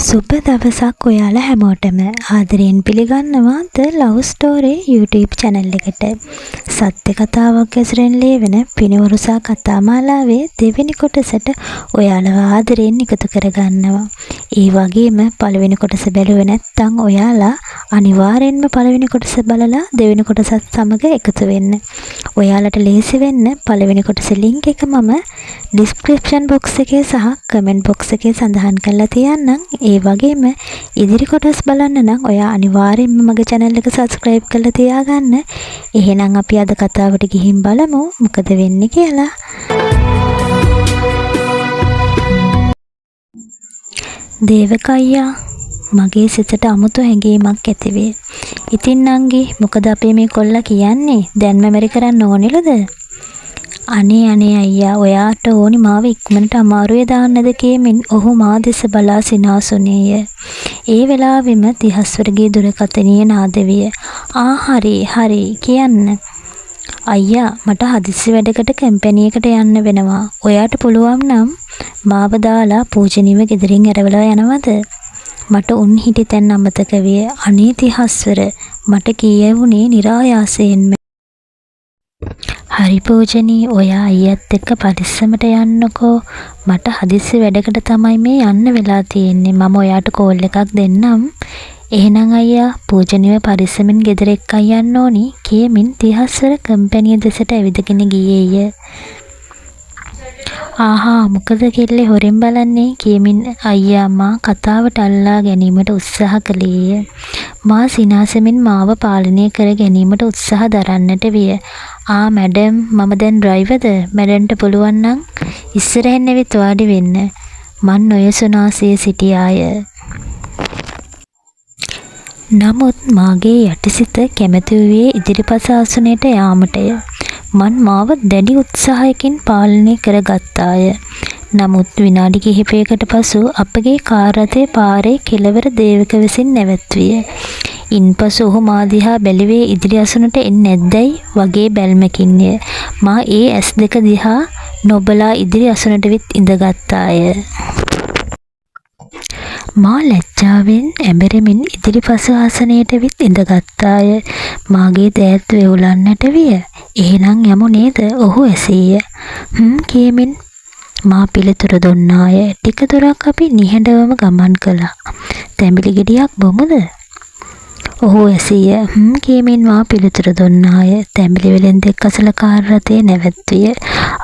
සුබ දවසක් ඔයාලා හැමෝටම ආදරයෙන් පිළිගන්නවා The Love Story YouTube channel එකට. සත්‍ය කතාවක් ඇසුරෙන් ලියවෙන පිනවරුසා කතා මාලාවේ දෙවෙනි කොටසට ඔයාලව ආදරයෙන් එකතු කරගන්නවා. ඒ වගේම පළවෙනි කොටස බැලුවේ නැත්නම් ඔයාලා අනිවාර්යෙන්ම පළවෙනි කොටස බලලා දෙවෙනි කොටසත් සමග එකතු වෙන්න. ඔයාලට ලේසි වෙන්න පළවෙනි කොටසේ link එක මම description box එකේ සහ comment box එකේ සඳහන් කරලා තියන්නම්. ඒ වගේම ඉදිරි කොටස් බලන්න නම් ඔයා අනිවාර්යෙන්ම මගේ channel එක subscribe කරලා තියාගන්න. එහෙනම් අපි අද කතාවට ගිහින් බලමු මොකද වෙන්නේ කියලා. දේවකయ్యා මගේ සිතට අමුතු හැඟීමක් ඇති වේ. ඉතින් නංගි මොකද අපේ මේ කොල්ලා කියන්නේ? දැන්ම මෙරි කරන්න ඕනෙලද? අනේ අයියා ඔයාට ඕනි මාව ඉක්මනට අමාරුවේ දාන්නද කියමින් ඔහු මා දෙස බලා සිනාසුනේය. ඒ වෙලාවෙම තිහස්වරගේ දුරකථනයේ නාද විය. හරි කියන්න. අයියා මට හදිස්සි වැඩකට කම්පැනි එකට යන්න වෙනවා. ඔයාට පුළුවන් නම් මාව දාලා පූජනීයව ගෙදරින් ඇරවලා යනවද? මට උන් හිටි තැන් අමතක විය. අනේ තිහස්වර මට කියවුනේ નિરાයාසයෙන්ම. හරි පූජනී ඔයා අයියත් එක්ක පරිස්සමට යන්නකෝ. මට හදිස්සි වැඩකට තමයි මේ යන්න වෙලා තියෙන්නේ. මම ඔයාට කෝල් එකක් දෙන්නම්. එහෙනම් අයියා පූජනීයව පරිස්සමෙන් ගෙදර එක්කන් යන්න ඕනි කියමින් තිහස්වර කම්පැනි දෙසට ඇවිදගෙන ගියේය. මොකද කෙල්ලේ හොරෙන් බලන්නේ කියමින් අයියා මා කතාවට අල්ලා ගැනීමට උත්සාහ කළේය. මා සිනාසෙමින් මාව පාලනය කර ගැනීමට උත්සාහ දරන්නට විය. මැඩම් මම දැන් ඩ්‍රයිවර්ද? මැඩම්ට පුළුවන් නම් ඉස්සරහින් ඇවිත් වාඩි වෙන්න. මන් නොයසුනාසේ සිටියාය. නමුත් මාගේ යටිසිත කැමැති වූයේ ඉදිරිපස ආසනයට යාමටය. මන් මාව දැඩි උත්සාහයකින් පාලනය කරගත්තාය. නමුත් විනාඩි කිහිපයකට පසු අපගේ කාර් රථය පාරේ කෙළවර දේවක විසින් නැවැත්විය. ඉන්පසු ඔහු මා දිහා බැලුවේ ඉදිරි අසුනට එන්නේ නැද්දයි වගේ බැල්මකින්ය. මා ඒ ඇස් දෙක දිහා නොබලා ඉදිරි අසුනට විත් ඉඳගත්තාය. මා ලැජ්ජාවෙන් ඇඹරෙමින් ඉදිරිපස ආසනයට විත් ඉඳගත්තාය. මාගේ දෑත් වෙවුලන්නට විය. එහෙනම් යමු නේද? ඔහු ඇසීය. කියමින් මා පිළිතුරු දුන්නාය. ටික දුරක් අපි නිහඬවම ගමන් කළා. තැඹිලි ගෙඩියක් බොමුද? ඔහු ඇසීය. කියමින් මා පිළිතුරු දුන්නාය. තැඹිලි වලින් දෙක අසල කාර් රථයේ නැවැත්විය.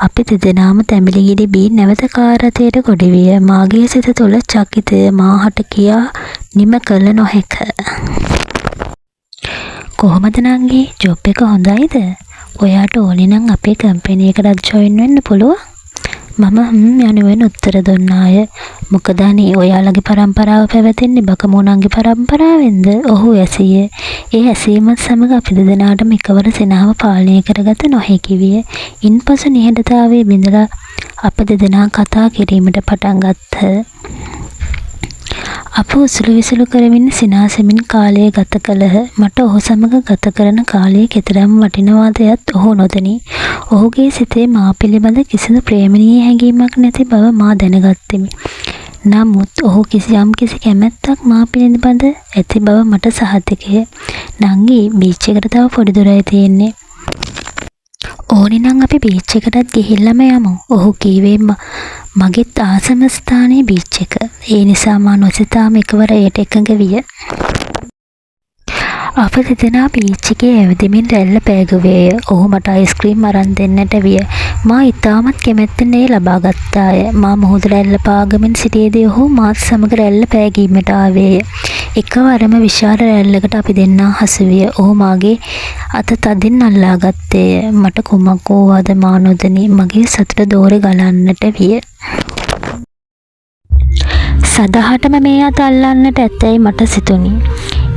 අපි දෙදෙනාම තැඹිලි ගෙඩි බී නැවත කාර් රථයට ගොඩ විය. මාගේ සිත තුළ චකිතය මාහට කියා නිම කළ නොහැක. කොහොමද නංගි? ජොබ් එක හොඳයිද? ඔයාට ඕනේ නම් අපේ කම්පැනි එකකට ජොයින් වෙන්න පුළුවන්. මම යනුවෙන් උත්තර දුන්නාය. මොකද අනේ ඔයාලගේ පරම්පරාව පැවතෙන්නේ බකමෝනන්ගේ පරම්පරාවෙන්ද? ඔහු ඇසීය. ඒ ඇසීමත් සමග අපි දෙදෙනාටම එකවර සිනහව පාලනය කරගත නොහැකි විය. ඉන්පසු නිහඬතාවයේ බිඳලා අප දෙදෙනා කතා කිරීමට පටන් ගත්හ. අප උසුළු විසුළු කරමින් සිනාසෙමින් කාලය ගත කළහ. මට ඔහු සමග ගත කරන කාලය කෙතරම් වටිනවාදයත් ඔහු නොදනී. ඔහුගේ සිතේ මා පිළිබඳ කිසිදු ප්‍රේමණීය හැඟීමක් නැති බව මා දැනගත්තෙමි. නමුත් ඔහු කිසි කැමැත්තක් මා පිළිබඳ ඇති බව මට සහතිකය. නංගි බීච් එකට තව පොඩි දුරයි තියෙන්නේ. ඕනි නම් අපි බීච් එකටත් ගිහිල්ලාම යමු. ඔහු කීවේ මගෙත් ආසම ස්ථානයේ බීච් එක. ඒ නිසා මා නොසිතාම එකවර එයට එකඟ විය. අප දෙදෙනා බීච් එකේ ඇවිදමින් රැල්ල පෑගුවේය. ඔහු මට අයිස්ක්‍රීම් අරන් දෙන්නට විය. මා ඉතාමත් කැමැත්තෙන් එය ලබා ගත්තාය. මා මුහුදු රැල්ල පාගමින් සිටියේදී ඔහු මාත් සමග රැල්ල පෑගීමට ආවේය. එකවරම විශාල රැල්ලකට අපි දෙන්නා හසු විය. ඔහු මාගේ අත තදින් අල්ලා ගත්තේය. මට කුමක් වූවද මා නොදනී. මගේ සතුට දෝරේ ගලන්නට විය. සදහටම මේ අත අල්ලන්නට ඇතැයි මට සිතුනි.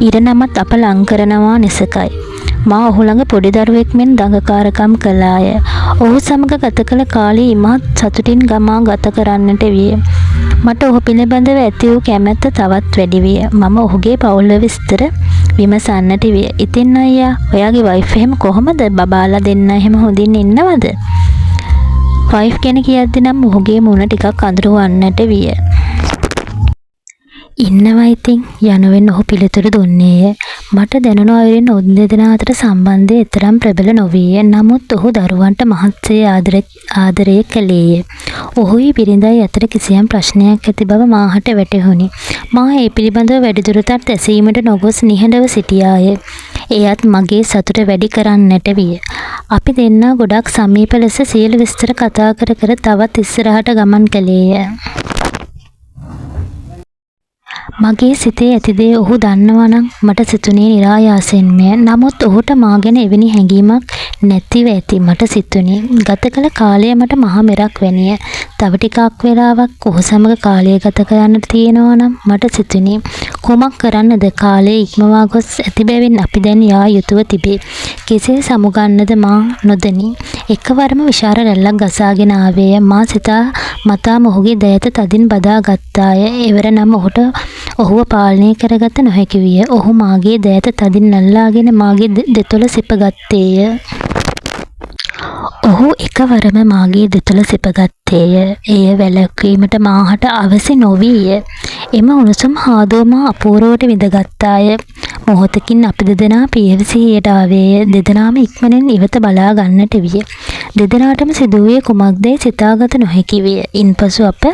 ඉරනමත් අප ලං කරනවා නිසකයි. මා ඔහු ළඟ පොඩි දරුවෙක් මෙන් දඟකාරකම් කළාය. ඔහු සමග ගත කළ කාලය ඉමහත් සතුටින් ගමා ගත කරන්නට විය. මට ඔහු පිළිබඳව ඇති වූ කැමැත්ත තවත් වැඩි විය. මම ඔහුගේ පවුල විස්තර විමසන්නට විය. ඉතින් අයියා ඔයාගේ වයිෆ් එහෙම කොහමද? බබාලා දෙන්න එහෙම හොඳින් ඉන්නවද? වයිෆ් ගැන කියද්දි නම් ඔහුගේ මුණ ටිකක් අඳුර වන්නට විය. ඉන්නවා ඉතින් යනුවෙන් ඔහු පිළිතුරු දුන්නේය. මට දැනුණු අයුරින් ඔවුන් දෙදෙනා අතර සම්බන්ධය එතරම් ප්‍රබල නොවිය. නමුත් ඔහු දරුවන්ට මහත්සේ ආදරය කළේය. ඔහුයි බිරිඳයි අතර කිසියම් ප්‍රශ්නයක් ඇති බව මාහට වැටහුණි. මා ඒ පිළිබඳව වැඩිදුරටත් ඇසීමට නොගොස් නිහඬව සිටියාය. එයත් මගේ සතුට වැඩි කරන්නට විය. අපි දෙන්නා ගොඩක් සමීප ලෙස සියලු විස්තර කතා කර කර තවත් ඉස්සරහට ගමන් කළේය. මගේ සිතේ ඇති දේ ඔහු දන්නවා නම් මට සිතුනේ નિરાයාසයෙන්මය. නමුත් ඔහුට මා ගැන එවැනි හැඟීමක් නැතිව ඇති මට සිතුනේ. ගත කළ කාලය මට මහා මෙරක් වැනිය. තව ටිකක් වෙලාවක් ඔහු සමග කාලය ගත කරන්නට තියෙනවා නම් මට සිතුනේ කොමක් කරන්නද කාලය ඉක්මවා ගොස් ඇති බැවින් අපි දැන් යා යුතුව තිබේ. කෙසේ සමුගන්නද මා නොදනි. එකවරම විශාල රැල්ලක් ගසාගෙන ආවේය. මා සිතා මතා මොහුගේ දෑත තදින් බදා ගත්තාය. එවර නම් ඔහුව පාලනය කරගත නොහැකි විය. ඔහු මාගේ දෑත තදින් අල්ලාගෙන මාගේ දෙතොල සිපගත්තේය. ඔහු එකවරම මාගේ දෙතොල සිපගත්තේය. එය වැළැක්වීමට මාහට අවසි නොවීය. එම උණුසුම් හාදුව මා අපූර්වට විඳගත්තාය. මොහොතකින් අපි දෙදෙනා පියවිසියට ආවේය. දෙදෙනාම ඉක්මනින් ඉවත බලා ගන්නට විය. දෙදෙනාටම සිදුවේ කුමක්දැයි සිතාගත නොහැකි විය. ඉන්පසු අප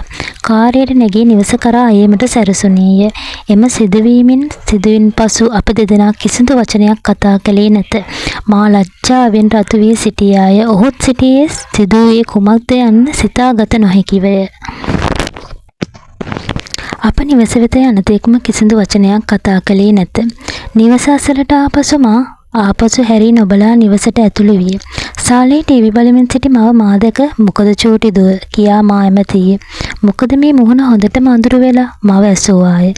කාර්යයට නැගී නිවස කරා ඒමට සැරසුණේය. එම සිදුවීමෙන් පසු අප දෙදෙනා කිසිදු වචනයක් කතා කළේ නැත. මා ලජ්ජාවෙන් රතු වී සිටියාය. ඔහුත් සිටියේ සිදුවේ කුමක්ද යන්න සිතාගත නොහැකිවය. අප නිවස වෙත යන තෙක්ම කිසිදු වචනයක් කතා කළේ නැත. නිවස අසලට ආපසු මා ආපසු හැරී නොබලා නිවසට ඇතුළු විය. සාලේ ටීවී බලමින් සිටි මව මා දැක "මොකද චූටි දුව" කියා මා ඇමතිය. "මොකද මේ මුහුණ හොඳටම අඳුරු වෙලා?" මව ඇසුවාය.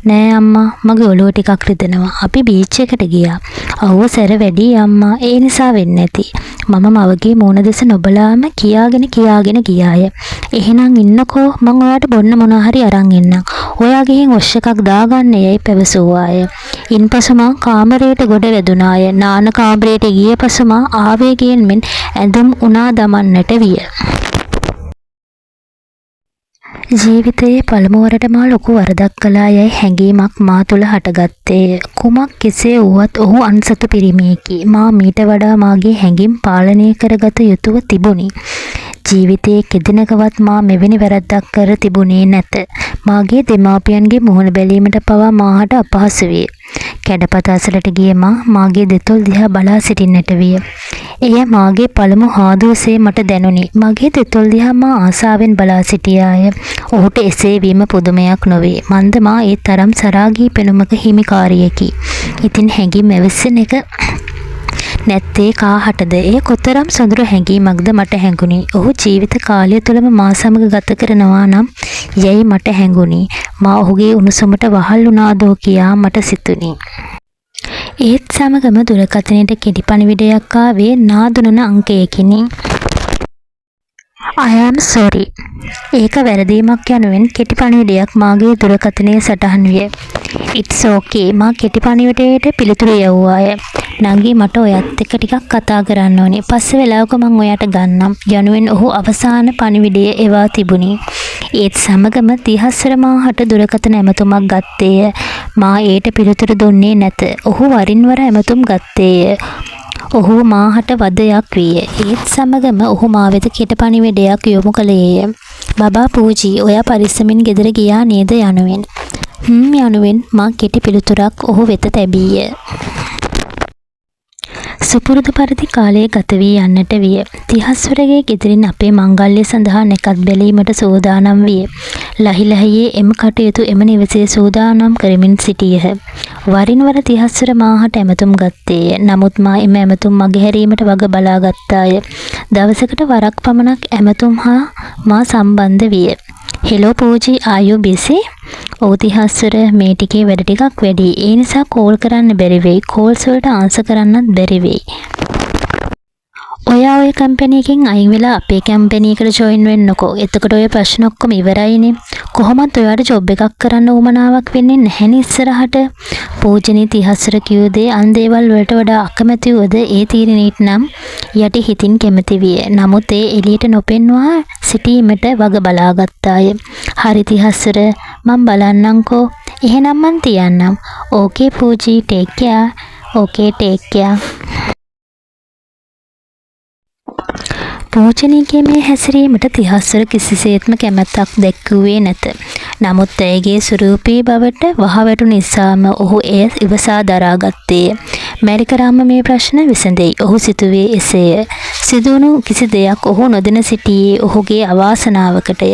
"නෑ අම්මා, මගේ ඔළුව ටිකක් රිදෙනවා. අපි බීච් එකට ගියා." "අවුව සැර වැඩි අම්මා, ඒ නිසා වෙන්නේ නැති." මම මවගේ මූණ දෙස නොබලාම කියාගෙන ගියාය. "එහෙනම් ඉන්නකෝ, මං ඔයාට බොන්න මොනවා හරි අරන් එන්නම්. ඔයා ගිහින් වොෂ් එකක් දාගන්න" යයි පැවසුවාය. ඉන්පසු මා කාමරයට ගොඩ වැදුනාය. නාන කාමරයට ගිය පසු මා ආවේගයෙන් මෙන් ඇඳුම් උනා දමන්නට විය. ජීවිතයේ පළමුවරට මා ලොකු වරදක් කළා යයි හැඟීමක් මා තුළ හටගත්තේය. කුමක් කෙසේ වුවත් ඔහු අන්සතු පිරිමියෙකි. මා මීට වඩා මාගේ හැඟීම් පාලනය කරගත යුතුව තිබුණි. ජීවිතයේ කෙදිනකවත් මා මෙවැනි වැරැද්දක් කර තිබුණේ නැත. මාගේ දෙමාපියන්ගේ මුහුණ බැලීමට පවා මාහට අපහසු විය. කැඩපත අසලට ගිය මාගේ දෙතොල් දිහා බලා සිටින්නට විය. එය මාගේ පළමු හාදුවසේ මට දැනුනි. මගේ දෙතොල් දිහා මා ආසාවෙන් බලා සිටියාය. ඔහුට එසේ වීම පුදුමයක් නොවේ. මන්ද මා ඒ තරම් සරාගී පෙනුමක හිමිකාරියකි. ඉතින් හැඟීම් ඇවිස්සෙන එක නැත්තේ කාහටද? එය කොතරම් සොඳුරු හැඟීමක්ද මට හැඟුණි. ඔහු ජීවිත කාලය තුළම මා සමග ගත කරනවා නම් යයි මට හැඟුණි. මා ඔහුගේ උණුසුමට වහල් වුණාදෝ කියා මට සිතුනි. ඒත් සමගම දුරකථනයට කෙටි පණිවිඩයක් ආවේ නාදුනන අංකයකිනි. I am sorry. ඒක වැරදීමක් යනුවෙන් කෙටි පණිවිඩයක් මාගේ දුරකථනයේ සටහන් විය. It's okay. මා කෙටි පණිවිඩයට පිළිතුරු යවුවාය. "නංගි, මට ඔයත් එක්ක ටිකක් කතා කරන්න ඕනේ. පස්සේ වෙලාවක මං ඔයාට ගන්නම්" යනුවෙන් ඔහු අවසාන පණිවිඩය එවා තිබුණි. ඒත් සමගම තිහස්වර මාහට දුරකථන ඇමතුමක් ගත්තේය. මා ඒට පිළිතුරු දුන්නේ නැත. ඔහු වරින් වර ඇමතුම් ගත්තේය. ඔහු මාහට වදයක් විය. ඒත් සමගම ඔහු මා වෙත කෙටි පණිවිඩයක් යොමු කළේය. "බබා පූජී, ඔයා පරිස්සමින් ගෙදර ගියා නේද?" යනුවෙන්. යනුවෙන් මා කෙටි පිළිතුරක් ඔහු වෙත තැබීය. සුපුරුදු පරිදි කාලය ගත වී යන්නට විය. තිහස්වරගේ ගෙදරින් අපේ මංගල්‍ය සඳහා නැකත් බැලීමට සූදානම් විය. ලහිලහියේ එම කටයුතු එම නිවසේ සූදානම් කරමින් සිටියහ. වරින් වර තිහස්වර මාහට ඇමතුම් ගත්තේය. නමුත් මා එම ඇමතුම් මගහැරීමට වග බලා ගත්තාය. දවසකට වරක් පමණක් ඇමතුම් හා මා සම්බන්ධ විය. "Hello Pooji, are you busy?" "ඔව් තිහස්වර, මේ ටිකේ වැඩ ටිකක් වැඩි. ඒ නිසා කෝල් කරන්න බැරි වෙයි. කෝල්ස් වලට ආන්සර් කරන්නත් බැරි වෙයි. ඔයා ඔය කම්පැනි එකෙන් අයින් වෙලා අපේ කම්පැනි එකට ජොයින් වෙන්නකෝ. එතකොට ඔය ප්‍රශ්න ඔක්කොම ඉවරයිනේ. කොහොමත් ඔයාට ජොබ් එකක් කරන්න උවමනාවක් වෙන්නේ නැහැනේ ඉස්සරහට." පූජනී තිහස්වර කිව් දේ අන් දේවල් වලට වඩා අකමැති වුවද ඒ තීරණයට නම් යටි හිතින් කැමති විය. නමුත් ඒ එළියට නොපෙන්වා සිටීමට වග බලා ගත්තාය. "හරි තිහස්වර, මං බලන්නම්කෝ" එහෙනම් මං තියන්නම්. ඕකේ පූජි, ටේක් කෙයා. ඕකේ ටේක් කෙයා. පූජනීගේ මේ හැසිරීමට තිහස්වර කිසිසේත්ම කැමැත්තක් දැක්වුවේ නැත. නමුත් ඇයගේ සුරූපී බවට වහවැටු නිසාම ඔහු එය ඉවසා දරාගත්තේය. මැරිකරාම මේ ප්‍රශ්න විසඳෙයි. ඔහු සිතුවේ එසේය. සිදුවුණු කිසි දෙයක් ඔහු නොදැන සිටියේ ඔහුගේ අවාසනාවකටය.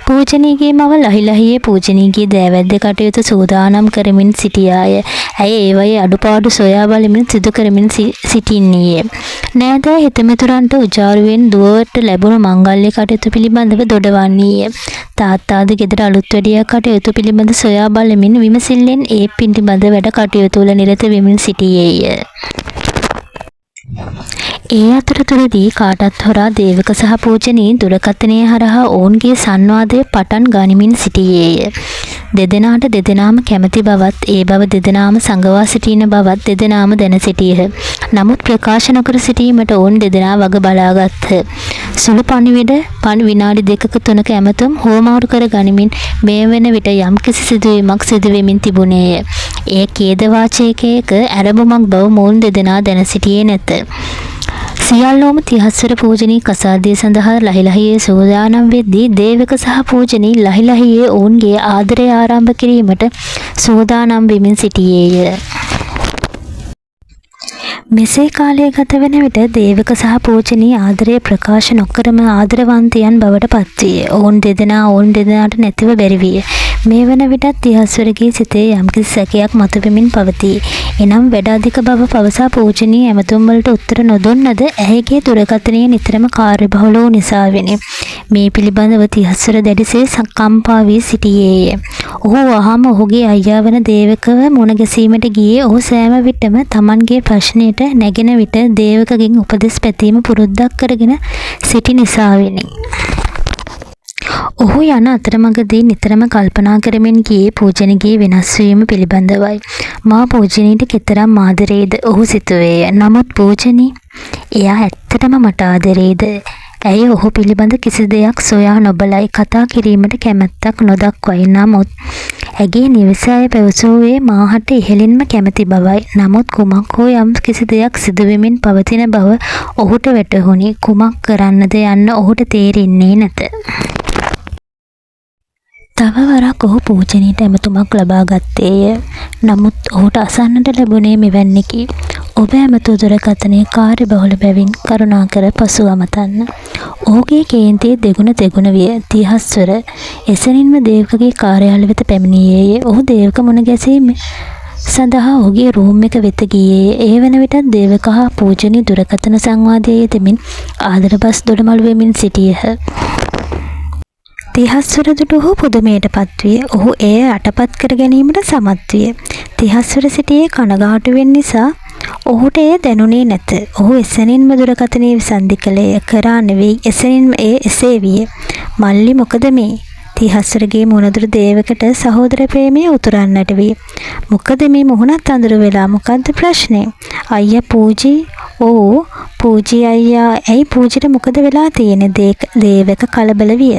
පූජනීගේ මව ලහිලහියේ පූජනීගේ දෑවැද්ද කටයුතු සූදානම් කරමින් සිටියාය. ඇය ඒවයේ අඩුපාඩු සොයා බලමින් සිදු කරමින් සිටින්නේය. නෑදෑ හිතමිතුරන්ට උජාරුවෙන් දුවට ලැබුණු මංගල්‍ය කටයුතු පිළිබඳව දොඩවන්නේය. තාත්තාද ගෙදර අලුත් වැඩියා කටයුතු පිළිබඳ සොයා බලමින් විමසිල්ලෙන් ඒ පිළිබඳ වැඩ කටයුතු වල නිරත වෙමින් සිටියේය. ඒ අතරතුරදී කාටත් හොරා දේවක සහ පූජනී දුරකථනය හරහා ඔවුන්ගේ සංවාදය පටන් ගනිමින් සිටියේය. දෙදෙනාට දෙදෙනාම කැමති බවත් ඒ බව දෙදෙනාම සංගවා සිටින බවත් දෙදෙනාම දැන සිටියහ. නමුත් ප්‍රකාශ නොකර සිටීමට ඔවුන් දෙදෙනා වග බලාගත්හ. සුළු පණිවිඩ විනාඩි 2ක 3ක ඇමතුම් හුවමාරු කර ගනිමින් මේ වෙන විට යම්කිසි සිදුවීමක් සිදුවෙමින් තිබුණේය. ඒ ඛේදවාචකයක ඇරඹුමක් බව මොවුන් දෙදෙනා දැන සිටියේ නැත. සියල්ලෝම තිහස්වර පූජනී කසාදය සඳහා ලහිලහියේ සූදානම් වෙද්දී දේවක සහ පූජනී ලහිලහියේ ඔවුන්ගේ ආදරය ආරම්භ කිරීමට සූදානම් වෙමින් සිටියේය. මෙසේ කාලය ගත වන විට දේවක සහ පූජනී ආදරය ප්‍රකාශ නොකරම ආදරවන්තයන් බවට පත්විය. ඔවුන් දෙදෙනාට නැතිව බැරි විය. මේ වන විටත් තිහස්වරගේ සිතේ යම්කිසි සැකයක් මතුවෙමින් පවතී. එනම් වැඩ අධික බව පවසා පූජනී ඇමතුම් වලට උත්තර නොදුන්නද ඇයගේ දුරකථනය නිතරම කාර්යබහුල වූ නිසාවෙනි. මේ පිළිබඳව තිහස්වර දැඩිසේ කම්පා වී සිටියේය. ඔහු වහාම ඔහුගේ අයියා වන දේවකව මුණ ගැසීමට ගියේ ඔහු සෑම විටම Tamanගේ ප්‍රශ්නයට නැගෙන විට දේවකගෙන් උපදෙස් පැතීම පුරුද්දක් කරගෙන සිටි නිසාවෙනි. ඔහු යන අතරමඟදී නිතරම කල්පනා කරමින් ගියේ පූජනීගේ වෙනස් වීම පිළිබඳවයි. මා පූජනීට කෙතරම් ආදරේද ඔහු සිතුවේය. නමුත් පූජනී එයා ඇත්තටම මට ආදරේද? ඇය ඔහු පිළිබඳ කිසි දෙයක් සොයා නොබලයි කතා කිරීමට කැමැත්තක් නොදක්වයි. නමුත් ඇගේ නිවස අය පැවසුවේ මාහට ඉහළින්ම කැමති බවයි. නමුත් කුමක් හෝ යම් කිසි දෙයක් සිදුවෙමින් පවතින බව ඔහුට වැටහුණි. කුමක් කරන්නද යන්න ඔහුට තේරෙන්නේ නැත. තව වරක් ඔහු පූජනීට ඇමතුමක් ලබා ගත්තේය. නමුත් ඔහුට අසන්නට ලැබුණේ මෙවැන්නකි. ඔබ ඇමතු දුරකථනය කාර්යබහුල බැවින් කරුණාකර පසු අමතන්න. ඔහුගේ කේන්තිය දෙගුණ විය. තිහස්වර එසැනින්ම දේවකගේ කාර්යාලය වෙත පැමිණියේය. ඔහු දේවක මුණ ගැසීම සඳහා ඔහුගේ රූම් එක වෙත ගියේය. ඒ වන විටත් දේවක හා පූජනී දුරකථන සංවාදයේ යෙදමින් ආදරබස් දොඩමළු වෙමින් සිටියහ. තිහස්වර දුටු ඔහු පුදුමයට පත්විය. ඔහු එය යටපත් කර ගැනීමට සමත් විය. තිහස්වර සිටියේ කනගාටුවෙන් නිසා ඔහුට එය දැනුනේ නැත. ඔහු එසැනින්ම දුරකථනය විසන්ධි කළේය. කරා නෙවෙයි එසැනින්ම එය එසේ විය. මල්ලි මොකද මේ? තිහස්වරගේ මුණදුර දේවකට සහෝදර ප්‍රේමය උතුරන්නට විය. මොකද මේ මුහුණත් අඳුර වෙලා මොකද්ද ප්‍රශ්නේ? අයියා පූජි ඕ පූජි අයියා ඇයි පූජිට මොකද වෙලා තියෙන්නේ? දේවක කලබල විය.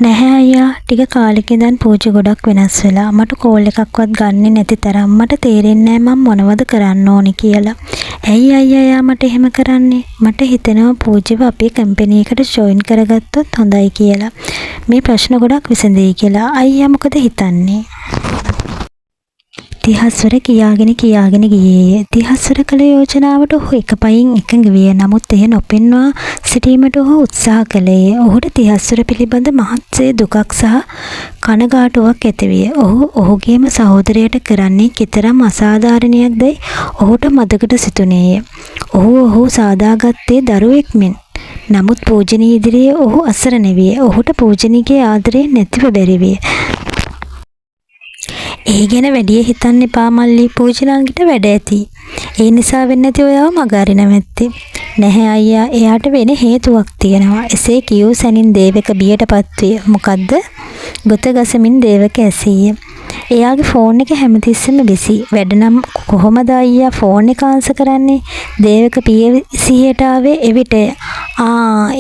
නැහැ අයියා ටික කාලෙක ඉඳන් පූජි ගොඩක් වෙනස් වෙලා මට කෝල් එකක්වත් ගන්නෙ නැති තරම් මට තේරෙන්නේ නැහැ මම මොනවද කරන්න ඕනි කියලා. ඇයි අයියා මට එහෙම කරන්නේ? මට හිතෙනවා පූජිව අපේ කම්පැනි එකට ජොයින් කරගත්තොත් හොඳයි කියලා. මේ ප්‍රශ්න ගොඩක් විසඳෙයි කියලා. අයියා මොකද හිතන්නේ? තිහස්වර කියාගෙන ගියේය. තිහස්වර කළ යෝජනාවට ඔහු එකපයින් එකඟ විය. නමුත් එය නොපෙන්වා සිටීමට ඔහු උත්සාහ කළේය. ඔහුට තිහස්වර පිළිබඳ මහත්සේ දුකක් සහ කනගාටුවක් ඇතිවිය. ඔහු ඔහුගේම සහෝදරයට කරන්නේ කෙතරම් අසාධාරණයක්දයි ඔහුට මදකට සිතුනේය. ඔහු සාදාගත්තේ දරුවෙක් මෙන්. නමුත් පූජනී ඉදිරියේ ඔහු අසරණ විය. ඔහුට පූජනීගේ ආදරය නැතිව බැරි විය. ඒ ගැන වැඩි හිතන්න එපා මල්ලි. පූජනංගිට වැඩ ඇති. ඒ නිසා වෙන්නේ නැති ඔයාව මග අරින නැත්තේ. නැහැ අයියා එයාට වෙන හේතුවක් තියෙනවා. එසේ කියූ සැනින් දේවක බියටපත් විය. මොකද්ද? ගොත ගසමින් දේවක ඇසීය. එයාගේ ෆෝන් එක හැමතිස්සෙම බිසි. වැඩ නම් කොහොමද අයියා ෆෝන් එක ආන්සර් කරන්නේ? දේවක පියසියට ආවේ එවිට.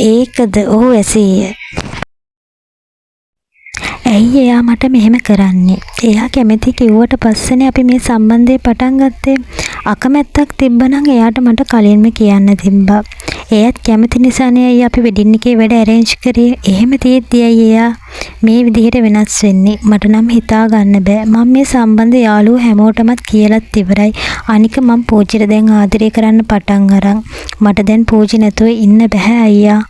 ඒකද ඔහු ඇසීය. ඇයි එයා මට මෙහෙම කරන්නේ? එයා කැමති කිව්වට පස්සේනේ අපි මේ සම්බන්ධය පටන් ගත්තේ. අකමැත්තක් තිබ්බනම් එයාට මට කලින්ම කියන්න තිබ්බා. එයාත් කැමති නිසානේ අයියා අපි වෙඩින් එකේ වැඩ arrange කරේ. එහෙම තියෙද්දි එයා මේ විදිහට වෙනස් වෙන්නේ. මට නම් හිතා ගන්න බෑ. මම මේ සම්බන්ධ යාළුවෝ හැමෝටමත් කියලාත් ඉවරයි. අනික මම පූජිට දැන් ආදරය කරන්න පටන් අරන්. මට දැන් පූජි නැතුව ඉන්න බෑ අයියා.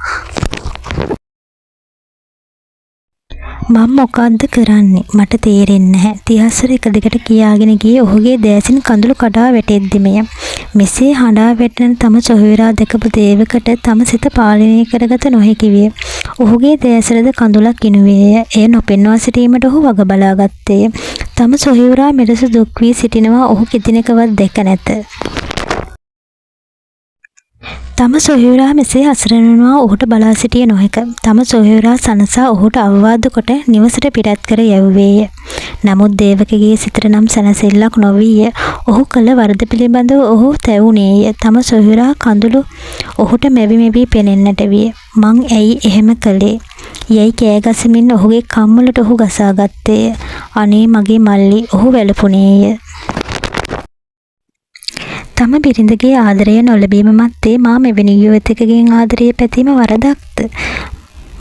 මම මොකද්ද කරන්නේ? මට තේරෙන්නේ නැහැ. තිහස්සර එක දෙකට කියාගෙන ගියේ ඔහුගේ දෑසින් කඳුළු කඩා වැටෙද්දිමය. මෙසේ හඬා වැටෙන තම සොහොයුරා දැකපු දේවකට තම සිත පාලනය කරගත නොහැකි විය. ඔහුගේ දෑසටද කඳුලක් ගිනුවේය. එය නොපෙන්වා සිටීමට ඔහු වග බලා ගත්තේය. තම සොහොයුරා මෙලෙස දුක් වී සිටිනවා ඔහු කිදිනකවත් දැක නැත. තම සොහොයුරා මෙසේ අසරණ වුණා ඔහුට බලා සිටිය නොහැක. තම සොහොයුරා සනසා ඔහුට අවවාද කොට නිවසට පිටත් කර යැවුවේය. නමුත් දේවකගේ සිතට නම් සැනසෙල්ලක් නොවිය. ඔහු කළ වරද පිළිබඳව ඔහු තැවුනේය. තම සොහොයුරා කඳුළු ඔහුට මෙවි මෙවි පෙනෙන්නට විය. මං ඇයි එහෙම කළේ? යයි කෑ ගසමින් ඔහුගේ කම්මලට ඔහු ගසා ගත්තේය. අනේ මගේ මල්ලි ඔහු වැළපුණේය. තම බිරිඳගේ ආදරය නොලැබීම මැත්තේ මා මෙවැනි යුවතියකගෙන් ආදරය පැතීම වරදක්ද?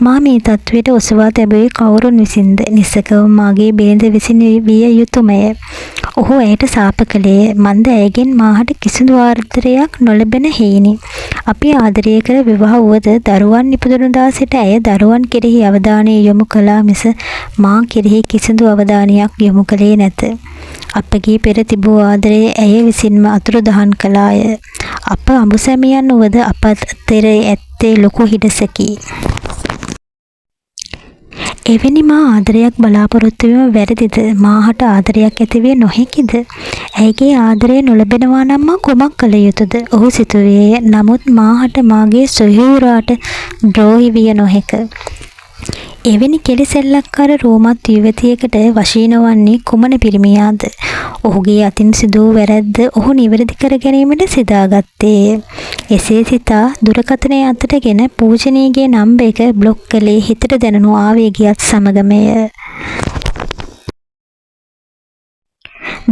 මා මේ තත්වයට ඔසවා තැබුවේ කවුරුන් විසින්ද? නිසකව මාගේ බිරිඳ විසින් විය යුතුයමය. ඔහු ඇයට සාප කළේ. මන්ද ඇයගෙන් මාහට කිසිදු ආදරයක් නොලැබෙන හේිනි. අපි ආදරය කර විවාහ වුවද දරුවන් ඉපදුණු දා සිට ඇය දරුවන් කෙරෙහි අවධානය යොමු කළා මිස මා කෙරෙහි කිසිදු අවධානයක් යොමු කළේ නැත. අපගේ පෙර තිබූ ආදරය ඇය විසින්ම අතුරුදහන් කළාය. අප අඹුසැමියන් වුවද අප අතර ඇත්තේ ලොකු හිඩසකි. එවැනි මා ආදරයක් බලාපොරොත්තු වීම වැරදිද? මාහට ආදරයක් ඇතිවිය නොහැකිද? ඇයගේ ආදරය නොලැබෙනවා නම් මා කුමක් කළ යුතුද? ඔහු සිතුවේය. නමුත් මාහට මාගේ සොහොයුරාට ද්‍රෝහී විය නොහැක. එවැනි කෙලිසෙල්ලක්කාර රෝමත් යුවතියකට වශීන වන්නේ කුමන පිරිමියාද? ඔහුගේ අතින් සිදු වූ වැරැද්ද ඔහු නිවැරදි කර ගැනීමට සිතාගත්තේය. එසේ සිතා දුරකථනය අතටගෙන පූජනීයගේ නම්බර එක බ්ලොක් කළේ හිතට දැනුණු ආවේගයත් සමගමය.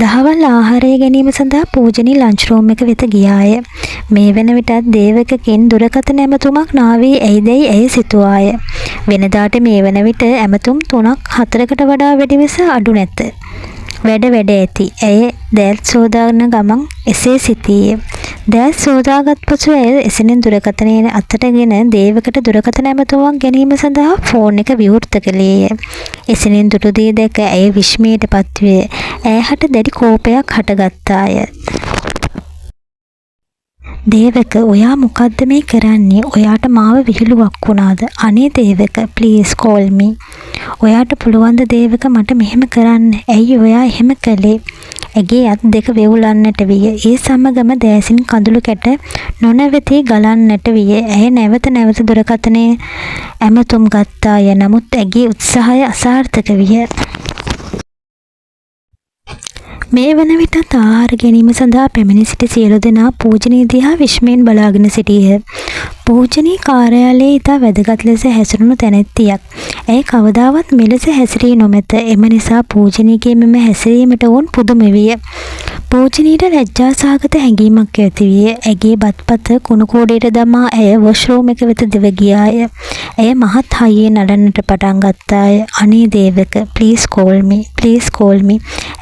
දහවල් ආහාරය ගැනීම සඳහා පූජනී ලන්ච් රූම් එක වෙත ගියාය. මේ වන විටත් දේවකකින් දුරකථන ඇමතුමක් නාවී ඇයිදැයි ඇය සිතුවාය. වෙනදාට මේ වන විට ඇමතුම් 3-4කට වඩා වැඩි ලෙස අඩු නැත. වැඩ ඇති. ඇය දෑත් සෝදාන ගමන් එසේ සිතීය. දෑත් සෝදාගත් පසු ඇය එසෙනින් දුරකථනයේ අතටගෙන දේවකට දුරකථන ඇමතුමක් ගැනීම සඳහා ෆෝන් එක විවෘත කළේය. එසෙනින් දුටු දේ දැක ඇය විස්මයට පත්විය. ඇයට දැඩි කෝපයක් හටගත්තාය. දේවක ඔයා මොකද්ද මේ කරන්නේ? ඔයාට මාව විහිළුවක් වුණාද? අනේ දේවක ප්ලීස් කෝල් මී. ඔයාට පුළුවන් ද දේවක මට මෙහෙම කරන්න? ඇයි ඔයා එහෙම කළේ? ඇගේ අත් දෙක වෙවුලන්නට විය. ඒ සමගම දෑසින් කඳුළු කැට නොනැවතී ගලන්නට විය. ඇය නැවත දුරකථනයේ ඇමතුම් ගත්තාය. නමුත් ඇගේ උත්සාහය අසාර්ථක විය. මේ වන විටත් ආහාර ගැනීම සඳහා පැමිණි සිටි සියලු දෙනා පූජනීය දිහා විස්මයෙන් බලාගෙන සිටියහ. පූජනීය කාර්යාලයේ ඉතා වැදගත් ලෙස හැසිරුණු තැනැත්තියක්. ඇය කවදාවත් මෙලෙස හැසිරී නොමැත. එම නිසා පූජනීයගේ මෙම හැසිරීමට වුන් පුදුම විය. පූජනීයට ලැජ්ජා සහගත හැඟීමක් ඇති විය. ඇගේ බත්පත කුණු කූඩයට දමා ඇය වොෂ්රූම් එක වෙත දිව ගියාය. ඇය මහත් හයියෙන් නඩන්නට පටන් ගත්තාය. අනේ දේවක ප්ලීස් කෝල් මී.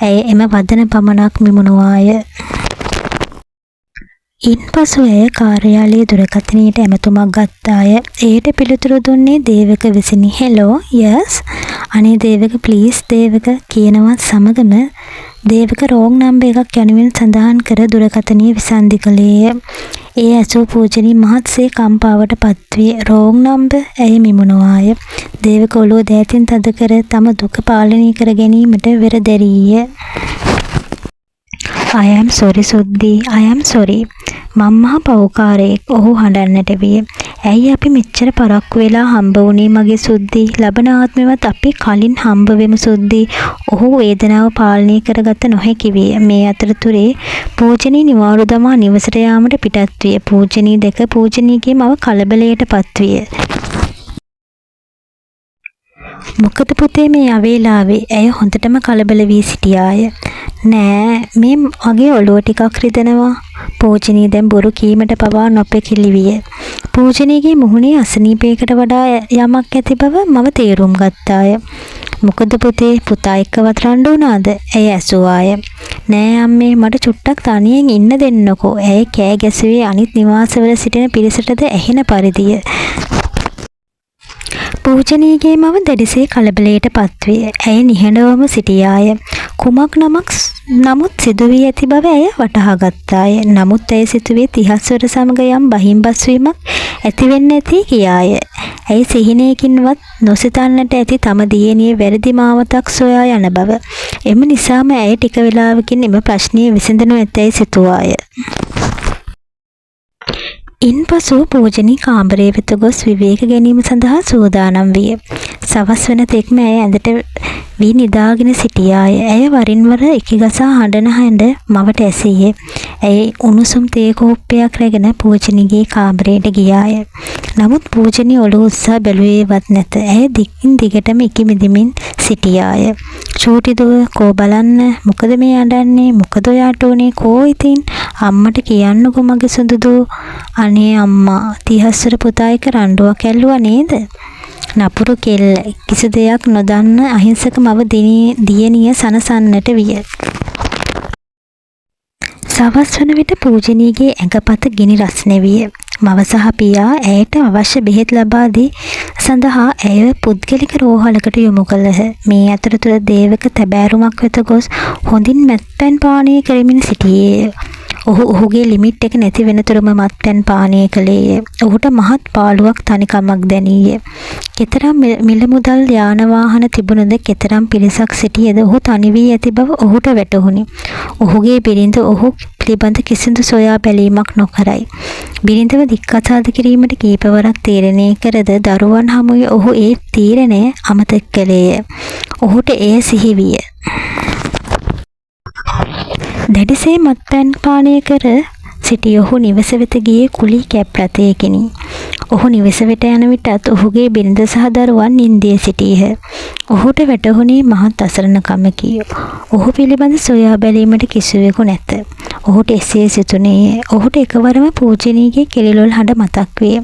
ඇය එම වදන පමණක් මිමුණුවාය. ඉන්පසු ඇය කාර්යාලයේ දුරකථනයට ඇමතුමක් ගත්තාය. එයට පිළිතුරු දුන්නේ දේවක විසිනි. හෙලෝ යස්. අනේ දේවක ප්ලීස් දේවක කියනවත් සමගම දේවක රෝං නම්බර එකක් යනුවෙන් සඳහන් කර දුරකථනය විසන්ධි කළේය. ඒ ඇසූ පූජනී මහත්සේ කම්පාවට පත්විය. රෝං නම්බර ඇය මිමුණුවාය. දේවක ඔළුව දෑතින් තද කර තම දුක පාලනය කර ගැනීමට වෙරදැරීය. I am sorry සුද්දී. I am sorry. මම මහා පව්කාරයෙක්. ඔහු හඬන්නට විය. ඇයි අපි මෙච්චර පරක්කු වෙලා හම්බ වුණේ මගේ සුද්දී? ලබන ආත්මෙවත් අපි කලින් හම්බ වෙමු සුද්දී. ඔහු වේදනාව පාලනය කරගත නොහැකි විය. මේ අතරතුරේ පූජනී නිවාඩු දමා නිවසට යාමට පිටත් විය. පූජනී දැක පූජනීගේ මව කලබලයට පත්විය. මොකද පුතේ මේ අවේලාවේ ඇය හොඳටම කලබල වී සිටියාය. නෑ මේ මගේ ඔළුව ටිකක් රිදෙනවා. පූජනී දැන් බොරු කීමට පවා නොපෙකිලි විය. පූජනීගේ මුහුණේ අසනීපයකට වඩා යමක් ඇති බව මම තේරුම් ගත්තාය. මොකද පුතේ පුතා එක්කවත් රණ්ඩු වුණාද? ඇය ඇසුවාය. නෑ අම්මේ මට චුට්ටක් තනියෙන් ඉන්න දෙන්නකෝ. ඇය කෑ ගැසුවේ අනිත් නිවාසවල සිටින පිරිසටද ඇහෙන පරිදිය. පූජනීගේ මව දැඩිසේ කලබලයට පත්විය. ඇය නිහඬවම සිටියාය. කුමක් නමුත් සිදුවී ඇති බව ඇය වටහා ගත්තාය. නමුත් ඇය සිතුවේ තිහස්වර සමග යම් බහිම්බස්වීමක් ඇතිවෙන්න ඇති කියාය. ඇය සිහිනයකින්වත් නොසිතන්නට ඇති තම දියණිය වැරදි මාවතක් සොයා යන බව. එම නිසාම ඇය ටික වේලාවකින් එම ප්‍රශ්නය විසඳනු ඇතැයි සිතුවාය. ඉන්පසු පූජනී කාමරය වෙත ගොස් විවේක ගැනීම සඳහා සූදානම් විය. සවස් වන තෙක්ම ඇය ඇඳට වී නිදාගෙන සිටියාය. ඇය වරින් වර ඉකිගසා හඬන හැඬ මවට ඇසීය. ඇය උණුසුම් තේ කෝප්පයක් රැගෙන පූජනීගේ කාමරයට ගියාය. නමුත් පූජනී ඔළුව උස්සා බැලුවේවත් නැත. ඇය දිගින් දිගටම ඉකිමිදිමින් සිටියාය. චූටි දුව කෝ බලන්න මොකද මේ අඬන්නේ? මොකද ඔයාට උනේ? කෝ ඉතින් අම්මට කියන්නකෝ මගේ සුදුදු. අනේ අම්මා තිහස්වර පුතා එක්ක රණ්ඩුවක් ඇල්ලුවා නේද? නපුරු කෙල්ල කිසි දෙයක් නොදන්න අහිංසක මව දියණිය සනසන්නට විය. සවස් වන විට පූජනීගේ ඇඟපත ගිනි රස්නේ විය. මව සහ පියා ඇයට අවශ්‍ය බෙහෙත් ලබා දී සඳහා ඇය පුද්ගලික රෝහලකට යොමු කළහ. මේ අතරතුර දේවක තැබෑරුමක් වෙත ගොස් හොඳින් මත්පැන් පානය කරමින් සිටියේය. ඔහුගේ ලිමිට් එක නැති වෙනතුරුම මත්පැන් පානය කළේය. ඔහුට මහත් පාළුවක් තනිකමක් දැනීය. කෙතරම් මිල මුදල් යාන වාහන තිබුණද කෙතරම් පිරිසක් සිටියද ඔහු තනි වී ඇති බව ඔහුට වැටහුණි. ඔහුගේ බිරිඳ ඔහු පිළිබඳ කිසිදු සොයා බැලීමක් නොකරයි. බිරිඳව දික්කසාද කිරීමට කීපවරක් තීරණය කරද දරුවන් හමුවේ ඔහු ඒ තීරණය අමතක කළේය. ඔහුට එය සිහි විය. දැඩිසේ මත්පැන් පානය කර සිටි ඔහු නිවස වෙත ගියේ කුලී කැබ් රථයකිනි. ඔහු නිවස වෙත යන විටත් ඔහුගේ බිරිඳ සහ දරුවන් නින්දේ සිටීහ. ඔහුට වැටහුණේ මහත් අසරණකමකි. ඔහු පිළිබඳ සොයා බැලීමට කිසිවෙකු නැත. ඔහුට එසේ සිතුනේ. ඔහුට එකවරම පූජනීගේ කෙලිලොල් හඬ මතක් විය.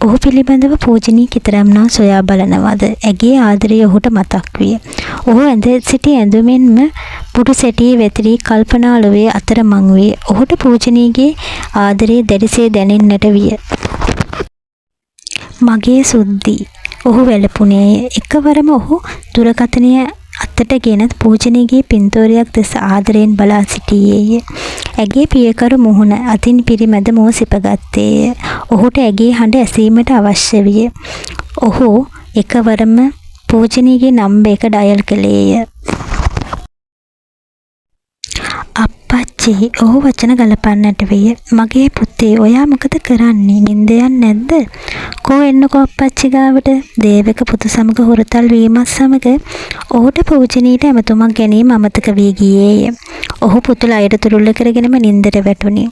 ඔහු පිළිබඳව පූජනී කිතරම්නම් සොයා බලනවද? ඇගේ ආදරය ඔහුට මතක් විය. ඔහු ඇඳ සිටි ඇඳුමෙන්ම පුඩු සැටියේ වැතිරී කල්පනාලුවේ අතරමං වී ඔහුට පූජනීගේ ආදරය දැඩිසේ දැනෙන්නට විය. මගේ සුද්දී ඔහු වැළපුණේය. එකවරම ඔහු දුරකථනය අතටගෙන පූජනීගේ පින්තූරයක් දෙස ආදරයෙන් බලා සිටියේය. ඇගේ පියකරු මුහුණ අතින් පිරිමැද මුව සිපගත්තේය. ඔහුට ඇගේ හඬ ඇසීමට අවශ්‍ය විය. ඔහු එකවරම පූජනීගේ නම්බර එක ඩයල් කළේය. අප්පච්චි ඔහු වචන ගලපන්නට විය. මගේ පුතේ ඔයා මොකද කරන්නේ? නින්ද යන්නේ නැද්ද? කෝ එන්නකෝ අප්පච්චි ගාවට. දේවක පුතු සමග හුරතල් වීමත් සමග ඔහුට පූජනීට ඇමතුමක් ගැනීම අමතක වී ගියේය. ඔහු පුතුලා අයට තුරුල්ල කරගෙනම නින්දට වැටුණි.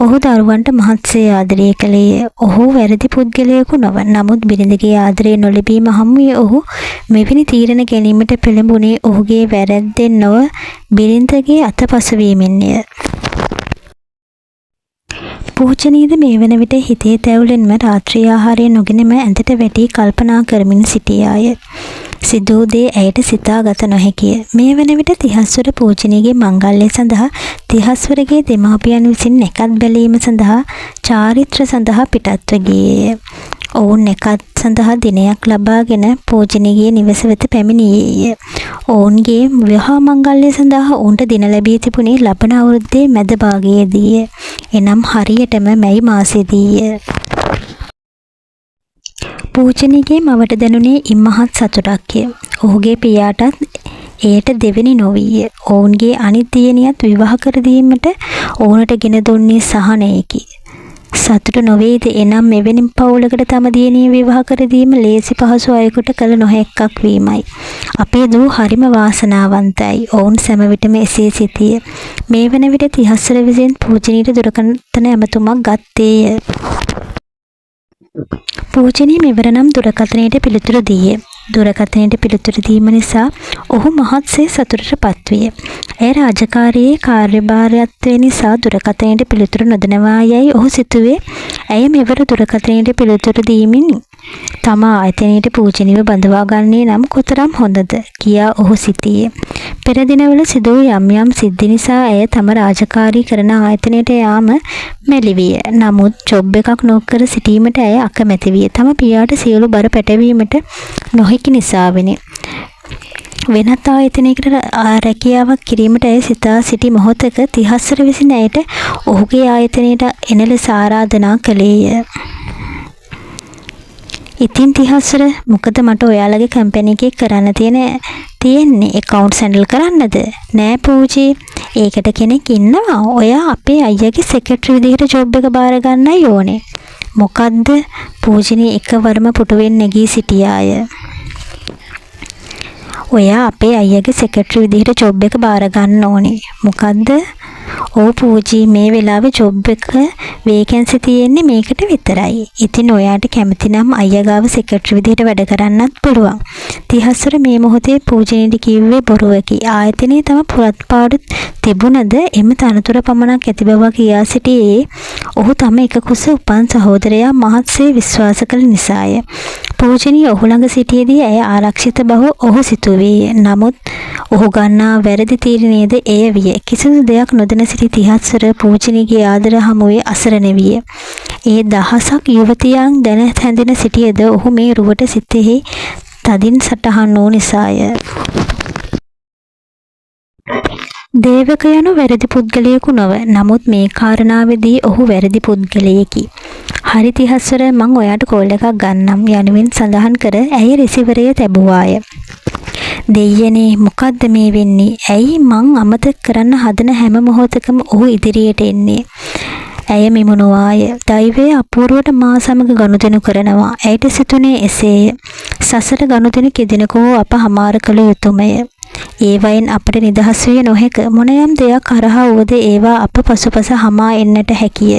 ඔහු දරුවන්ට මහත්සේ ආදරය කළේය. ඔහු වැරදි පුද්ගලයෙකු නොව. නමුත් බිරිඳගේ ආදරය නොලැබීම හමුවේ ඔහු මෙවැනි තීරණ ගැනීමට පෙළඹුණේ ඔහුගේ වැරැද්දෙන් නොව බිරිඳගේ අතපසුවීමෙන්ය. පූජනීද මේ වන විට හිතේ තැවුලෙන්ම රාත්‍රී ආහාරය නොගෙනම ඇඳට වැටී කල්පනා කරමින් සිටියාය. සිදූ දේ ඇයට සිතාගත නොහැකිය. මේ වන විට තිහස්වර පූජනීගේ මංගල්‍ය සඳහා තිහස්වරගේ දෙමාපියන් විසින් නැකත් බැලීම සඳහා චාරිත්‍ර සඳහා පිටත්ව ගියේය. ඔවුන් නැකත් සඳහා දිනයක් ලබාගෙන පූජනීගේ නිවස වෙත පැමිණියේය. ඔවුන්ගේ විවාහ මංගල්‍ය සඳහා ඔවුන්ට දින ලැබී තිබුණේ ලබන අවුරුද්දේ මැද භාගයේදීය. එනම් හරියටම මැයි මාසයේදීය. පූජනීගේ මවට දැනුනේ ඉම්මහත් සතුටක්ය. ඔහුගේ පියාටත් එයට දෙවෙනි නොවිය. ඔවුන්ගේ අනිත් දියණියත් විවාහ කර දීමට ඔවුන්ට ගෙන දුන්නේ සහනයකි. සතුට නොවේද? එනම් මෙවැනි පවුලකට තම දියණිය විවාහ කර දීම ලේසි පහසු අයෙකුට කළ නොහැක්කක් වීමයි. අපේ දූ හරිම වාසනාවන්තයි. ඔවුන් සෑම විටම එසේ සිටිය. මේ වන විට තිහස්වර විසින් පූජනීට දුරකථන ඇමතුමක් ගත්තේය. පූජනී මෙවර නම් දුරකථනයට පිළිතුරු දීය. දුරකථනයට පිළිතුරු දීම නිසා ඔහු මහත්සේ සතුටටපත් විය. ඒ රාජකාරියේ කාර්යභාරයත්වය නිසා දුරකථනයට පිළිතුරු නොදෙනවා යයි ඔහු සිතුවේ. ඇය මෙවර දුරකථනයට පිළිතුරු දීමින් තම ආයතනයට පූජනීයව බඳවා ගන්නේ නම් කොතරම් හොඳද කියා ඔහු සිටියේ. පෙර දිනවල සිදු වූ යම් යම් සිද්ධි නිසා ඇය තම රාජකාරී කරන ආයතනයට යාම මැලි විය. නමුත් ජොබ් එකක් නොකර සිටීමට ඇය අකමැති විය. තම පියාට සියලු බර පැටවීමට නොහැකි නිසාවෙනි. වෙනත් ආයතනයකට රැකියාවක් කිරීමට ඇය සිතා සිටි මොහොතක තිහස්වර විසින් ඇයට ඔහුගේ ආයතනයට එන ලෙස ආරාධනා කළේය. ඉතින් තිහස්වර මොකද මට ඔයාලගේ කම්පැනි එකේ කරන්න තියෙන්නේ accounts handle කරන්නද? නෑ පූජී. ඒකට කෙනෙක් ඉන්නවා. ඔයා අපේ අයියාගේ සෙක්‍රටරි විදිහට ජොබ් එක බාර ගන්නයි ඕනේ. මොකද්ද? පූජිනී එකවරම පුටුවෙන් නැගී සිටියාය. ඔයා අපේ අයියාගේ සෙක්‍රටරි විදිහට ජොබ් එක බාර ගන්න ඕනේ. මොකද්ද? ඕ පූජී මේ වෙලාවේ ජොබ් එක වේකන්සි තියෙන්නේ මේකට විතරයි. ඉතින් ඔයාට කැමති නම් අයියා ගාව සෙක්‍රටරි විදිහට වැඩ කරන්නත් පුළුවන්. තිහස්වර මේ මොහොතේ පූජනීට කිව්වේ බොරුවකි. ආයතනයේ තම පුරත්පාඩු තිබුණද එම තනතුර පමණක් ඇති බව කියා සිටියේ ඔහු තම එක කුස උපන් සහෝදරයා මහත්සේ විශ්වාස කළ නිසාය. පූජනී ඔහු ළඟ සිටියේදී ඇය ආරක්ෂිත බව ඔහු සිතුවේ. නමුත් ඔහු ගන්නා වැරදි තීරණයද එය විය. කිසිදු දෙයක් නොදැන සිටි තිහස්වර පූජනීගේ ආදර හමුවේ අසරණ විය. ඒ දහසක් යුවතියන් දැන හැඳින සිටියද ඔහු මේ රුවට සිතෙහි තදින් සටහන් වූ නිසාය. දේවක යනු වැරදි පුද්ගලයෙකු නොව. නමුත් මේ කාරණාවේදී ඔහු වැරදි පුද්ගලයෙකි. හරි තිහස්වර මං ඔයාට කෝල් එකක් ගන්නම් යනුවෙන් සඳහන් කර ඇය රිසිවරය තැබුවාය. දෙයියනේ මොකද්ද මේ වෙන්නේ? ඇයි මං අමතක කරන්න හදන හැම මොහොතකම ඔහු ඉදිරියට එන්නේ? ඇය මිමුණුවාය. දෛවය අපූර්වට මා සමග ගනුදෙනු කරනවා. ඇයට සිතුනේ එසේය. සසර ගනුදෙනු කෙදිනකෝ අප හමාර කළ යුතුමය. ඒවයින් අපට නිදහස් විය නොහැක. මොනයම් දෙයක් කරහා වුවද ඒවා අප පසුපස හමා එන්නට හැකිය.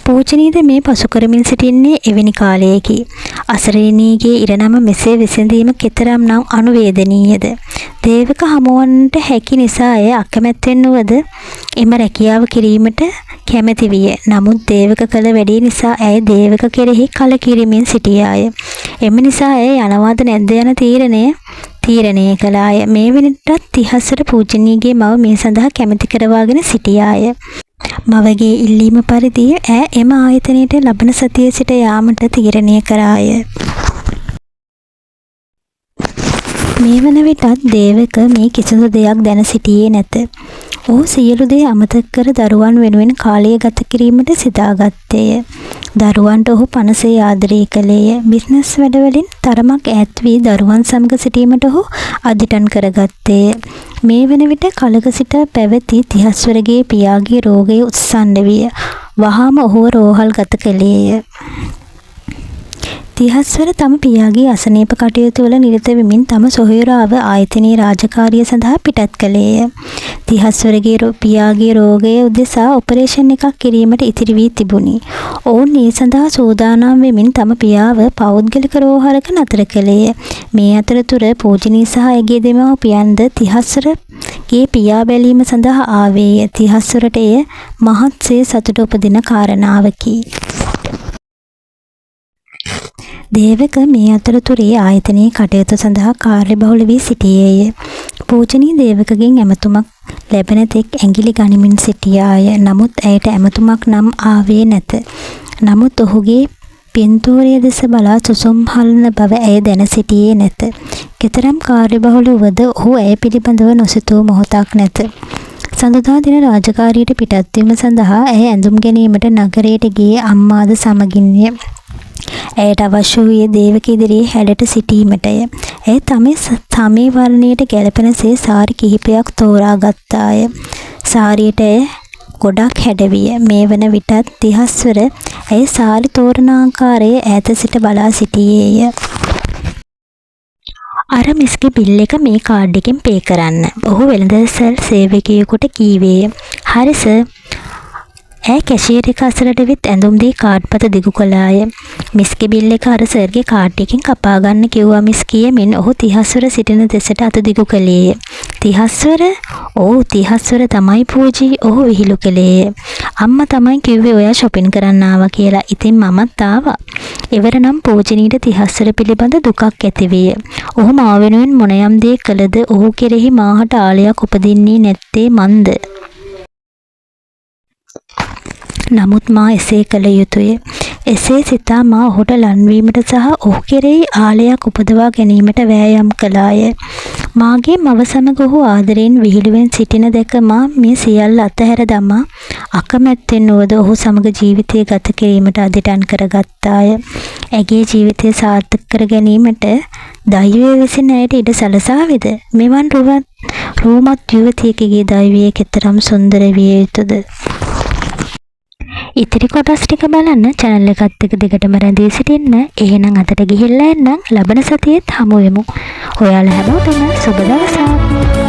පූජනීද මේ පසු කරමින් සිටින්නේ එවැනි කාලයකි. අසරණීගේ ඉරණම මෙසේ විසඳීම කෙතරම් නම් අනුවේදනීයද? දේවක හමුවන්නට හැකි නිසා ඇය අකමැත්තෙන් නුවද එම රැකියාව කිරීමට කැමැති විය. නමුත් දේවක කළ වැඩේ නිසා ඇය දේවක කෙරෙහි කලකිරීමෙන් සිටියාය. එම නිසා ඇය යනවාද නැද්ද යන තීරණය කළාය. මේ වෙනටත් තිහස්වර පූජනීගේ මව මේ සඳහා කැමැති කරවාගෙන සිටියාය. මවගේ ඉල්ලීම පරිදි ඈ එම ආයතනයට ලබන සතියේ සිට යාමට තීරණය කරාය. මේ වන විටත් දේවක මේ කිසිදු දෙයක් දැන සිටියේ නැත. ඔහු සියලු දේ අමතක කර දරුවන් වෙනුවෙන් කාලය ගත කිරීමට සිතාගත්තේය. දරුවන්ට ඔහු පනසේ ආදරය කළේය. බිස්නස් වැඩවලින් තරමක් ඈත් වී දරුවන් සමග සිටීමට ඔහු අදිටන් කරගත්තේය. මේ වන විට කලක සිට පැවති තිහස්වරගේ පියාගේ රෝගය උත්සන්න විය. වහාම ඔහුව රෝහල් ගත කළේය. තිහස්වර තම පියාගේ අසනීප කටයුතු වල නිරත වෙමින් තම සොහොයුරාව ආයතනයේ රාජකාරිය සඳහා පිටත් කළේය. තිහස්වරගේ පියාගේ රෝගය උදෙසා ඔපරේෂන් එකක් කිරීමට ඉතිරි වී තිබුණි. ඔවුන් ඒ සඳහා සූදානම් වෙමින් තම පියාව පෞද්ගලික රෝහලක නතර කළේය. මේ අතරතුර පූජනී සහ ඇගේ දෙමව්පියන්ද තිහස්වරගේ පියා බැලීම සඳහා ආවේය. තිහස්වරට එය මහත්සේ සතුට උපදින කාරණාවකි. දේවක මේ අතරතුරේ ආයතනයේ කටයුතු සඳහා කාර්යබහුල වී සිටියේය. පූජනී දේවකගෙන් ඇමතුමක් ලැබෙන තෙක් ඇඟිලි ගනිමින් සිටියාය. නමුත් ඇයට ඇමතුමක් නම් ආවේ නැත. නමුත් ඔහුගේ පින්තූරය දෙස බලා සුසුම් හලන බව ඇය දැන සිටියේ නැත. කෙතරම් කාර්යබහුල වුවද ඔහු ඇය පිළිබඳව නොසිතූ මොහොතක් නැත. සඳුදා දින රාජකාරියට පිටත් වීම සඳහා ඇය ඇඳුම් ගැනීමට නගරයට ගියේ අම්මාද සමගින්ය. ඇයට අවශ්‍ය වූයේ දේවක ඉදිරියේ හැඩට සිටීමටය. ඇය තමේ වර්ණයට ගැළපෙනසේ සාරි කිහිපයක් තෝරා ගත්තාය. සාරියට ඇය ගොඩක් හැඩවිය. මේ වන විටත් තිහස්වර ඇය සාරි තෝරන ආකාරය ඈත සිට බලා සිටියේය. අර මිස්ගේ බිල් එක මේ කාඩ් එකෙන් පේ කරන්න. ඔහු වෙළඳසල් සේවකයෙකුට කීවේය. හරි සර්. ඈ කැෂියර් එක අසලට විත් ඇඳුම් දී කාඩ්පත දිගු කළාය. මිස්ගේ බිල් එක අර සර්ගේ කාඩ් එකකින් කපා ගන්න කිව්වා මිස් කියමින් ඔහු තිහස්වර සිටින දෙසට අත දිගු කළේය. තිහස්වර? ඔව් තිහස්වර තමයි පූජී. ඔහු විහිළු කළේය. අම්මා තමයි කිව්වේ ඔයා shopping කරන්න ආවා කියලා. ඉතින් මමත් ආවා. ඉවර නම් පූජනීට තිහස්වර පිළිබඳ දුකක් ඇතිවිය. ඔහු මා වෙනුවෙන් මොනයම් දේ කළද ඔහු කෙරෙහි මාහට ආලයක් උපදින්නේ නැත්තේ මන්ද? නමුත් මා එසේ කළ යුතුය. එසේ සිතා මා ඔහුට ලන්වීමට සහ ඔහු කෙරෙහි ආලයක් උපදවා ගැනීමට වෑයම් කළාය. මාගේ මව සමග ඔහු ආදරයෙන් විහිළුවෙන් සිටින දැක මා මේ සියල්ල අතහැර දමා අකමැත්තෙන් වුවද ඔහු සමග ජීවිතය ගත කිරීමට අදිටන් කරගත්තාය. ඇගේ ජීවිතය සාර්ථක කර ගැනීමට දෛවය විසින් ඇයට ඉඩ සලසාවිද? මෙවන් රූමත් යුවතියකගේ දෛවය කෙතරම් සුන්දර විය යුතුද? ඉතිරි කොටස් ටික බලන්න channel එකත් එක්ක දිගටම රැඳී සිටින්න. එහෙනම් අදට ගිහිල්ලා එන්නම්. ලබන සතියේත් හමු වෙමු. ඔයාලා හැමෝටම සුබ දවසක්.